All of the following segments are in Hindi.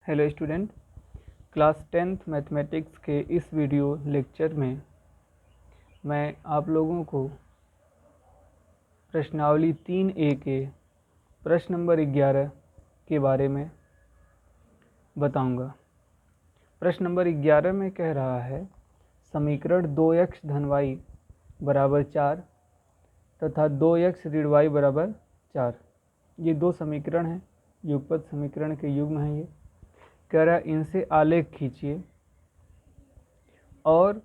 Hello student, class 10th mathematics के इस वीडियो लेक्चर में मैं आप लोगों को प्रश्नावली 3A के प्रश्न नंबर 11 के बारे में बताऊंगा। प्रश्न नंबर 11 में कह रहा है समीकरण 2x धन y बराबर 4 तथा 2x ऋण y बराबर 4। ये दो समीकरण हैं, युगपत समीकरण के युग्म हैं। ये कह रहा है इनसे आलेख खींचिए और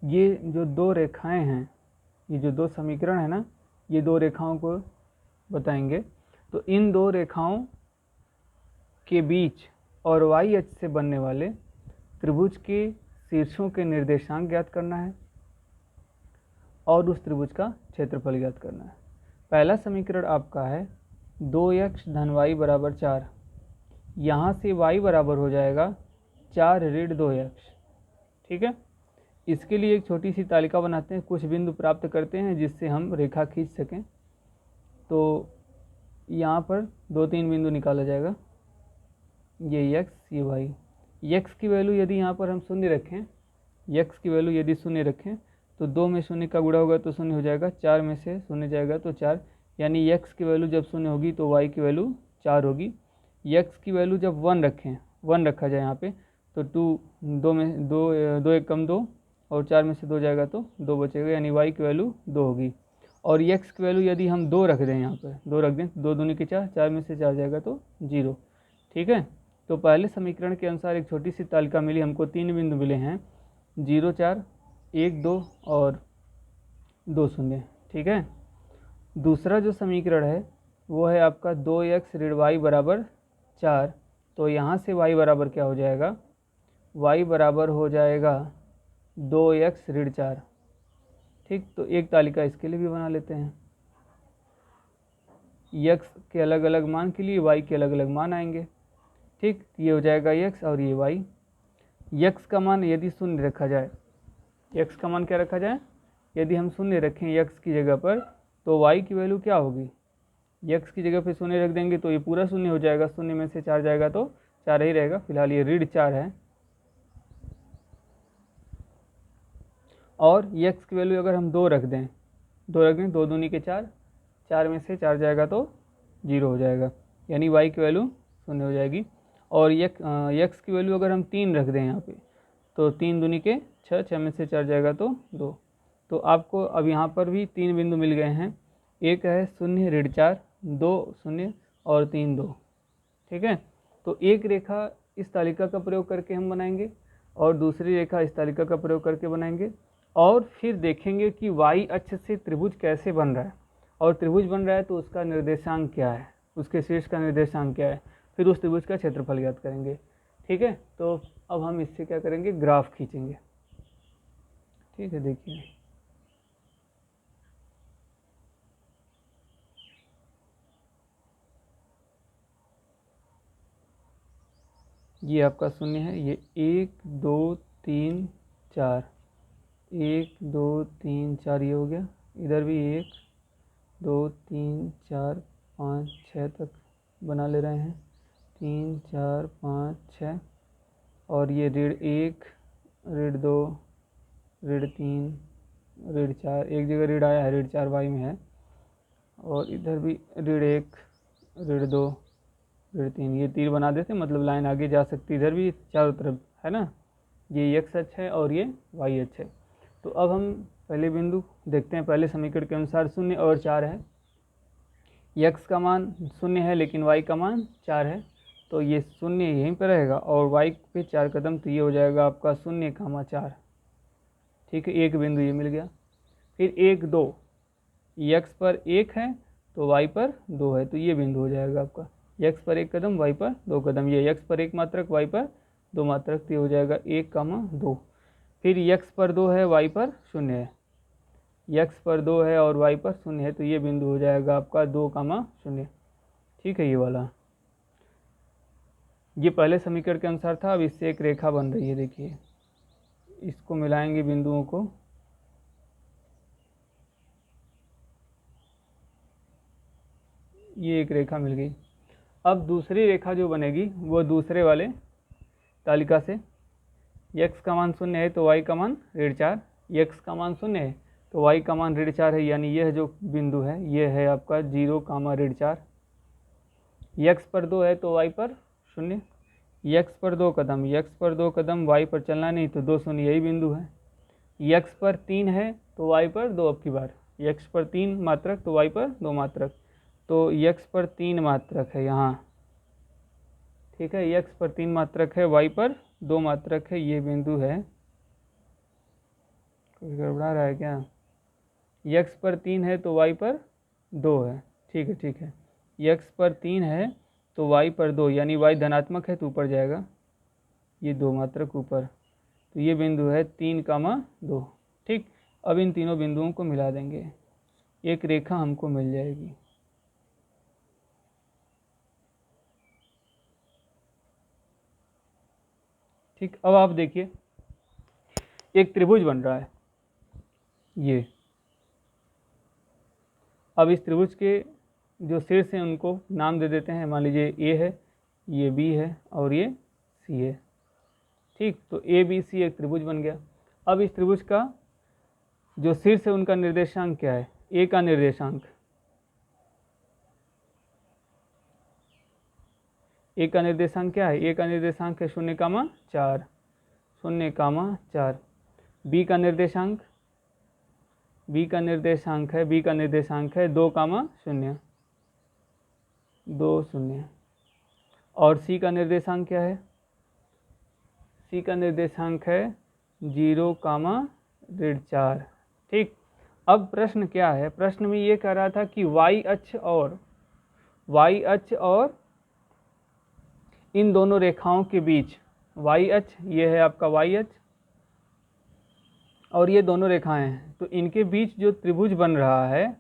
ये जो दो रेखाएं हैं, ये जो दो समीकरण है ना, ये दो रेखाओं को बताएंगे। तो इन दो रेखाओं के बीच और y अक्ष से बनने वाले त्रिभुज के शीर्षों के निर्देशांक ज्ञात करना है और उस त्रिभुज का क्षेत्रफल ज्ञात करना है। पहला समीकरण आपका है 2x धन y बराबर 4। यहाँ से y बराबर हो जाएगा 4 ऋण 2x। ठीक है, इसके लिए एक छोटी सी तालिका बनाते हैं, कुछ बिंदु प्राप्त करते हैं जिससे हम रेखा खींच सकें। तो यहाँ पर 2-3 बिंदु निकाला जाएगा, ये x ये y। x की वैल्यू यदि यहाँ पर हम शून्य रखें, x की वैल्यू यदि शून्य रखें तो 2 में शून्य का गुणा होगा तो शून्य हो जाएगा, 4 में से शून्य जाएगा तो 4, यानी x की वैल्यू जब शून्य होगी तो y की वैल्यू 4 होगी। x की वैल्यू जब 1 रखें, 1 रखा जाए यहाँ पे, तो 2 में 2 एक कम 2 और 4 में से 2 जाएगा तो 2 बचेगा, यानी y की वैल्यू 2 होगी। और x की वैल्यू यदि हम 2 रख दें, यहाँ पर 2 रख दें, 2 दूनी के 4, 4 में से 4 जाएगा तो 0। ठीक है, तो पहले समीकरण के अनुसार एक छोटी सी तालिका मिली हमको, 3 बिंदु मिले हैं, 0 4 1 2 और 2 0। ठीक है, दूसरा जो समीकरण है वो है आपका 2x ऋण y बराबर 4। तो यहाँ से y बराबर क्या हो जाएगा, y बराबर हो जाएगा 2x ऋण 4। ठीक, तो एक तालिका इसके लिए भी बना लेते हैं। x के अलग अलग मान के लिए y के अलग अलग मान आएंगे। ठीक, ये हो जाएगा x और ये y। x का मान यदि शून्य रखा जाए, x का मान क्या रखा जाए, यदि हम शून्य रखें x की जगह पर तो y की वैल्यू क्या होगी, x की जगह पे शून्य रख देंगे तो ये पूरा शून्य हो जाएगा, शून्य में से 4 जाएगा तो 4 ही रहेगा। फिलहाल ये ऋण 4 है। और x की वैल्यू अगर हम 2 रख दें, 2 दूनी के 4, 4 में से 4 जाएगा तो 0 हो जाएगा, यानी y की वैल्यू शून्य हो जाएगी। और x की वैल्यू अगर हम 3 रख दें यहाँ पे, तो 3 दूनी के 6, 6 में से 4 जाएगा तो 2। तो आपको अब यहाँ पर भी 3 बिंदु मिल गए हैं, एक है 0 ऋण 4, 2 0 और 3 2। ठीक है, तो एक रेखा इस तालिका का प्रयोग करके हम बनाएंगे और दूसरी रेखा इस तालिका का प्रयोग करके बनाएंगे, और फिर देखेंगे कि y अक्ष से त्रिभुज कैसे बन रहा है, और त्रिभुज बन रहा है तो उसका निर्देशांक क्या है, उसके शीर्ष का निर्देशांक क्या है, फिर उस त्रिभुज का क्षेत्रफल ज्ञात करेंगे। ठीक है, तो अब हम इससे क्या करेंगे, ग्राफ खींचेंगे। ठीक है, देखिए ये आपका 0 है, ये 1 2 3 4, 1 2 3 4 ये हो गया, इधर भी 1 2 3 4 5 6 तक बना ले रहे हैं, 3 4 5 6, और ये ऋण 1 ऋण 2 ऋण 3 ऋण 4, एक जगह ऋण आया है, ऋण 4 वाई में है, और इधर भी ऋण 1 ऋण 2 ऋण 3, ये तीर बना देते, मतलब लाइन आगे जा सकती, इधर भी चारों तरफ है ना, ये x अक्ष है और ये y अक्ष है। तो अब हम पहले बिंदु देखते हैं, पहले समीकरण के अनुसार 0 और 4 है, x का मान 0 है लेकिन y का मान 4 है, तो ये 0 यहीं पर रहेगा और y पे 4 कदम, तो ये हो जाएगा आपका 0, 4। ठीक है, एक बिंदु ये मिल गया। फिर 1 2, x पर 1 है तो y पर 2 है, तो ये बिंदु हो जाएगा आपका, x पर 1 कदम y पर 2 कदम, ये x पर 1 मात्रक y पर 2 मात्रक, तो ये हो जाएगा 1, 2। फिर x पर 2 है y पर 0 है, x पर 2 है और y पर 0 है, तो ये बिंदु हो जाएगा आपका 2, 0। ठीक है, ये वाला, ये पहले समीकरण के अनुसार था। अब इससे एक रेखा बन रही है, देखिए इसको मिलाएंगे बिंदुओं को, ये एक रेखा मिल गई। अब दूसरी रेखा जो बनेगी वो दूसरे वाले तालिका से, x का मान 0 है तो y का मान ऋण 4, x का मान 0 है तो y का मान ऋण 4 है, यानी यह जो बिंदु है ये है आपका 0, ऋण 4। x पर 2 है तो y पर 0, x पर 2 कदम, x पर 2 कदम, y पर चलना नहीं तो 2 0, यही बिंदु है। x पर 3 है तो y पर 2, अब की बार x पर 3 मात्रक तो y पर 2 मात्रक, तो x पर 3 मात्रक है यहाँ, ठीक है, x पर 3 मात्रक है, y पर 2 मात्रक है, ये बिंदु है। कुछ गड़बड़ा रहा है क्या? x पर 3 है तो y पर 2 है, ठीक है ठीक है, x पर 3 है तो y पर 2, यानी y धनात्मक है तो ऊपर जाएगा, ये 2 मात्रक ऊपर, तो ये बिंदु है 3, 2। ठीक, अब इन तीनों बिंदुओं को मिला देंगे, एक रेखा हमको मिल जाएगी। ठीक, अब आप देखिए एक त्रिभुज बन रहा है ये। अब इस त्रिभुज के जो शीर्ष हैं उनको नाम दे देते हैं, मान लीजिए ए है, ये बी है और ये सी है। ठीक, तो ए बी सी एक त्रिभुज बन गया। अब इस त्रिभुज का जो शीर्ष है उनका निर्देशांक क्या है? ए का निर्देशांक, ए का निर्देशांक क्या है? ए का निर्देशांक है 0,4, 0,4। बी का निर्देशांक, बी का निर्देशांक है 2,0, 2 0। और सी का निर्देशांक क्या है? सी का निर्देशांक है 0,4। ठीक, अब प्रश्न क्या है? प्रश्न में ये कह रहा था कि y अक्ष और इन दोनों रेखाओं के बीच, y अक्ष ये है आपका y अक्ष और ये दोनों रेखाएं हैं, तो इनके बीच जो त्रिभुज बन रहा है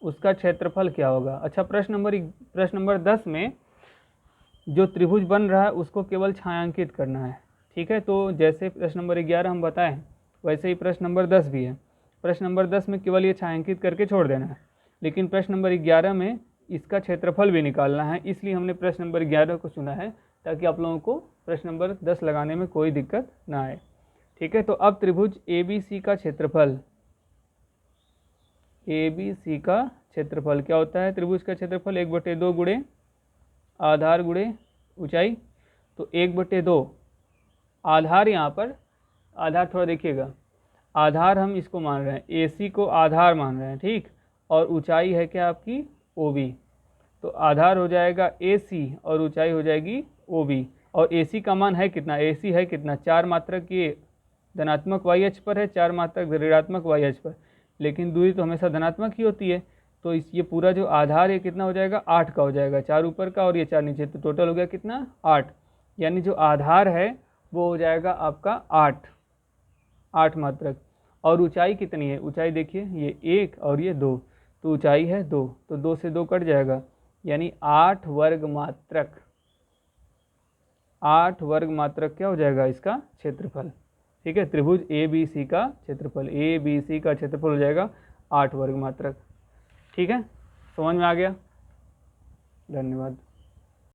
उसका क्षेत्रफल क्या होगा? अच्छा, प्रश्न नंबर 10 में जो त्रिभुज बन रहा है उसको केवल छायांकित करना है। ठीक है, तो जैसे प्रश्न नंबर 11 हम बताएं वैसे ही प्रश्न नंबर 10 भी है। प्रश्न नंबर 10 में केवल ये छायांकित करके छोड़ देना है, लेकिन प्रश्न नंबर 11 में इसका क्षेत्रफल भी निकालना है, इसलिए हमने प्रश्न नंबर 11 को चुना है ताकि आप लोगों को प्रश्न नंबर 10 लगाने में कोई दिक्कत ना आए। ठीक है, तो अब त्रिभुज ABC का क्षेत्रफल, ABC का क्षेत्रफल क्या होता है? त्रिभुज का क्षेत्रफल 1/2 गुणे आधार गुणे ऊंचाई, तो 1/2 आधार, यहाँ पर आधार थोड़ा देखिएगा, आधार हम इसको मान रहे हैं, AC को आधार मान रहे हैं। ठीक, और ऊंचाई है क्या आपकी? OB, तो आधार हो जाएगा AC और ऊंचाई हो जाएगी OB। और AC का मान है कितना? AC है कितना? 4 मात्रक ये धनात्मक y अक्ष पर है, 4 मात्रक ऋणात्मक y अक्ष पर, लेकिन दूरी तो हमेशा धनात्मक ही होती है, तो ये पूरा जो आधार है कितना हो जाएगा? 8 का हो जाएगा, 4 ऊपर का और ये 4 नीचे, तो टोटल हो गया कितना? 8, यानी जो आधार है वो हो जाएगा आपका 8 मात्रक। और ऊंचाई कितनी है? ऊंचाई देखिए, ये 1 और ये 2, तो ऊंचाई है 2, तो 2 से 2 कट जाएगा, यानी 8 वर्ग मात्रक, 8 वर्ग मात्रक क्या हो जाएगा इसका? क्षेत्रफल। ठीक है, त्रिभुज ABC का क्षेत्रफल, ABC का क्षेत्रफल हो जाएगा 8 वर्ग मात्रक। ठीक है, समझ में आ गया? धन्यवाद।